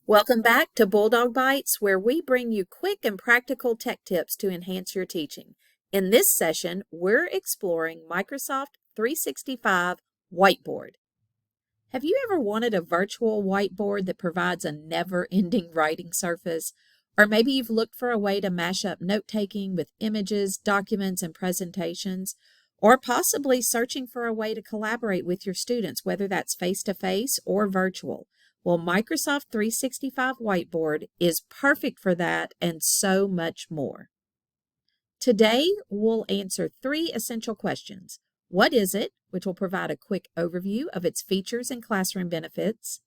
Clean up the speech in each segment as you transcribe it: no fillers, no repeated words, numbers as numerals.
Welcome back to Bulldog Bytes, where we bring you quick and practical tech tips to enhance your teaching. In this session, we're exploring Microsoft 365 Whiteboard. Have you ever wanted a virtual whiteboard that provides a never-ending writing surface? Or maybe you've looked for a way to mash up note-taking with images, documents, and presentations? Or possibly searching for a way to collaborate with your students, whether that's face-to-face or virtual. Well, Microsoft 365 Whiteboard is perfect for that and so much more. Today, we'll answer 3 essential questions. What is it, which will provide a quick overview of its features and classroom benefits?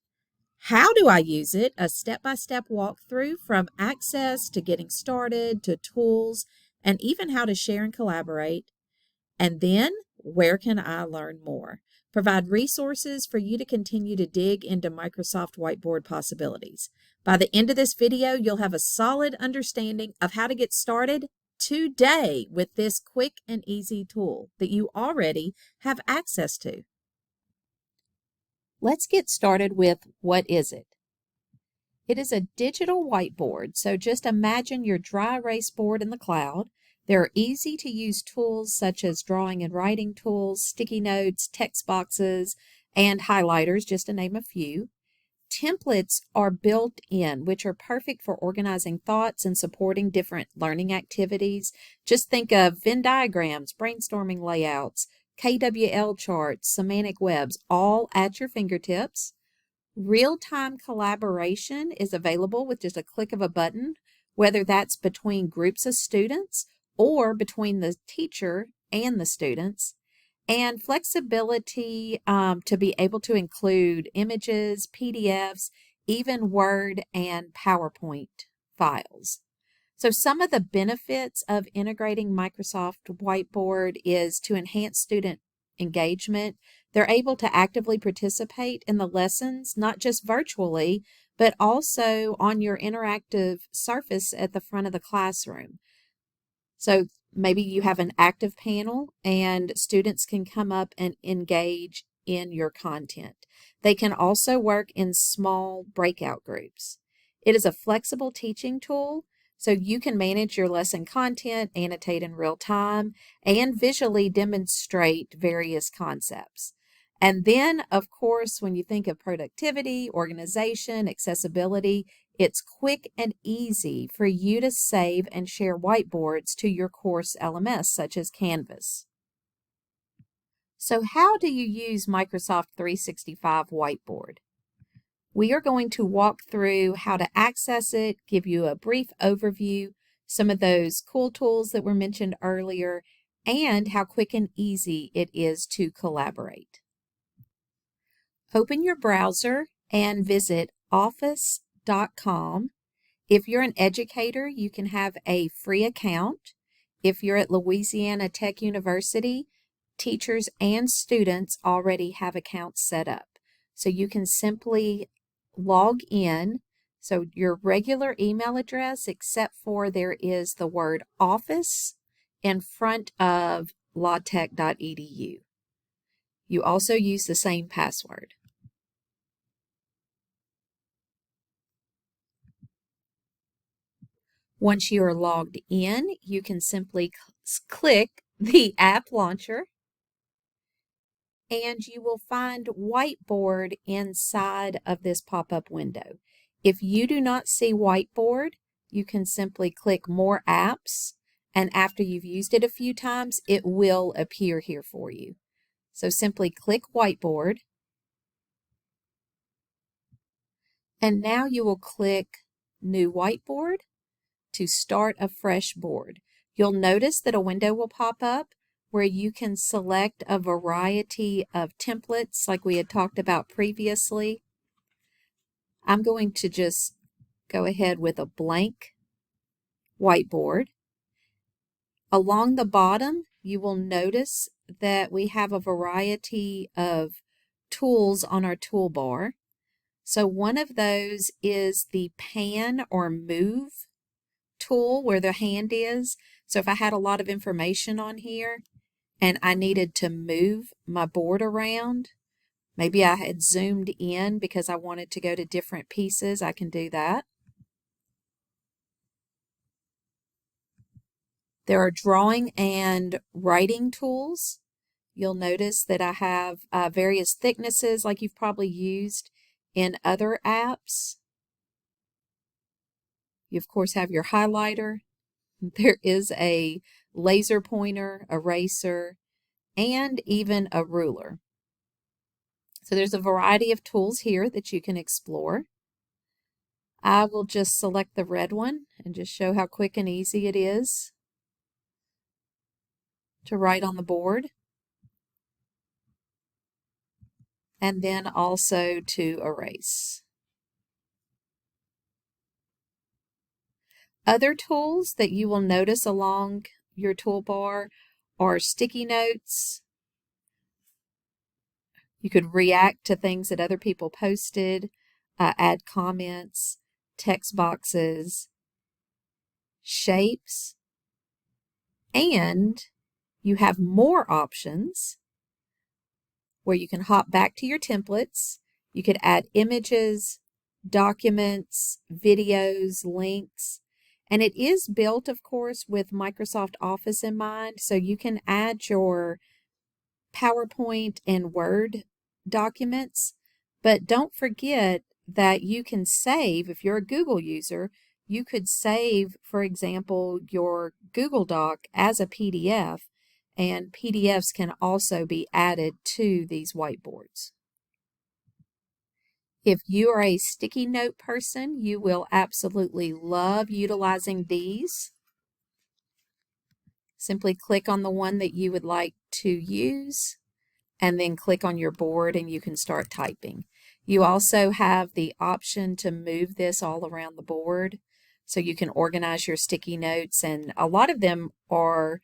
How do I use it? A step-by-step walkthrough from access to getting started to tools and even how to share and collaborate. And then, where can I learn more? Provide resources for you to continue to dig into Microsoft Whiteboard possibilities. By the end of this video, you'll have a solid understanding of how to get started today with this quick and easy tool that you already have access to. Let's get started with what is it? It is a digital whiteboard, so just imagine your dry erase board in the cloud. There are easy-to-use tools such as drawing and writing tools, sticky notes, text boxes, and highlighters, just to name a few. Templates are built in, which are perfect for organizing thoughts and supporting different learning activities. Just think of Venn diagrams, brainstorming layouts, KWL charts, semantic webs, all at your fingertips. Real-time collaboration is available with just a click of a button, whether that's between groups of students or between the teacher and the students, and flexibility to be able to include images, PDFs, even Word and PowerPoint files. So some of the benefits of integrating Microsoft Whiteboard is to enhance student engagement. They're able to actively participate in the lessons, not just virtually, but also on your interactive surface at the front of the classroom. So maybe you have an active panel and students can come up and engage in your content. They can also work in small breakout groups. It is a flexible teaching tool, so you can manage your lesson content, annotate in real time, and visually demonstrate various concepts. And then, of course, when you think of productivity, organization, accessibility, it's quick and easy for you to save and share whiteboards to your course LMS, such as Canvas. So how do you use Microsoft 365 Whiteboard? We are going to walk through how to access it, give you a brief overview, some of those cool tools that were mentioned earlier, and how quick and easy it is to collaborate. Open your browser and visit office.com. If you're an educator, you can have a free account. If you're at Louisiana Tech University, teachers and students already have accounts set up. So you can simply log in. So your regular email address, except for there is the word office in front of lawtech.edu. You also use the same password. Once you are logged in, you can simply click the app launcher and you will find Whiteboard inside of this pop-up window. If you do not see Whiteboard, you can simply click More Apps, and after you've used it a few times, it will appear here for you. So simply click Whiteboard, and now you will click New Whiteboard to start a fresh board. You'll notice that a window will pop up where you can select a variety of templates like we had talked about previously. I'm going to just go ahead with a blank whiteboard. Along the bottom, you will notice that we have a variety of tools on our toolbar. So one of those is the pan or move tool where the hand is. So if I had a lot of information on here and I needed to move my board around, Maybe I had zoomed in because I wanted to go to different pieces. I can do that. There are drawing and writing tools. You'll notice that I have various thicknesses like you've probably used in other apps. You, of course, have your highlighter. There is a laser pointer, eraser, and even a ruler. So there's a variety of tools here that you can explore. I will just select the red one and just show how quick and easy it is to write on the board. And then also to erase. Other tools that you will notice along your toolbar are sticky notes. You could react to things that other people posted, add comments, text boxes, shapes, and you have more options where you can hop back to your templates. You could add images, documents, videos, links, and it is built, of course, with Microsoft Office in mind, so you can add your PowerPoint and Word documents, but don't forget that you can save, if you're a Google user, you could save, for example, your Google Doc as a PDF, and PDFs can also be added to these whiteboards. If you are a sticky note person, you will absolutely love utilizing these. Simply click on the one that you would like to use and then click on your board and you can start typing. You also have the option to move this all around the board so you can organize your sticky notes, and a lot of them are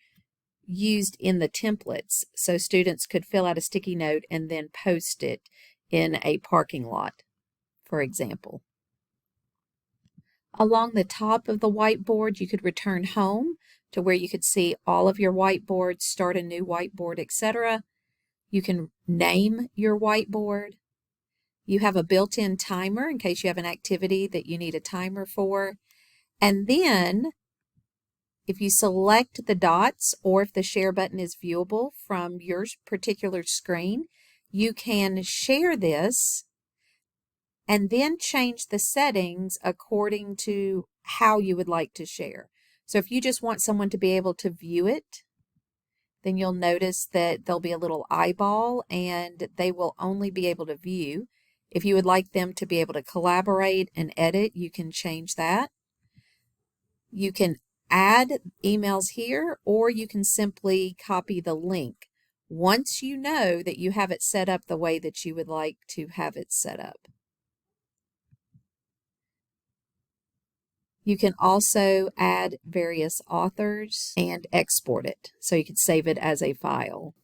used in the templates, so students could fill out a sticky note and then post it in a parking lot, for example. Along the top of the whiteboard, you could return home to where you could see all of your whiteboards, start a new whiteboard, etc. You can name your whiteboard. You have a built-in timer in case you have an activity that you need a timer for. And then if you select the dots or if the share button is viewable from your particular screen, you can share this and then change the settings according to how you would like to share. So if you just want someone to be able to view it, then you'll notice that there'll be a little eyeball and they will only be able to view. If you would like them to be able to collaborate and edit, you can change that. You can add emails here, or you can simply copy the link once you know that you have it set up the way that you would like to have it set up. You can also add various authors and export it, so you can save it as a file.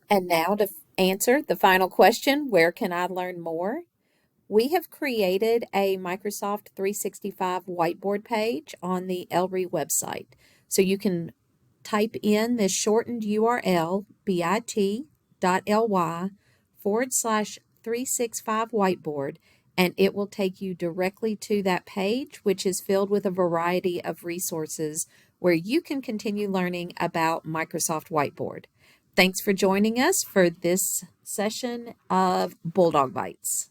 And now to answer the final question, where can I learn more? We have created a Microsoft 365 whiteboard page on the Elry website. So you can type in this shortened URL, bit.ly/365 whiteboard, and it will take you directly to that page, which is filled with a variety of resources where you can continue learning about Microsoft Whiteboard. Thanks for joining us for this session of Bulldog Bytes.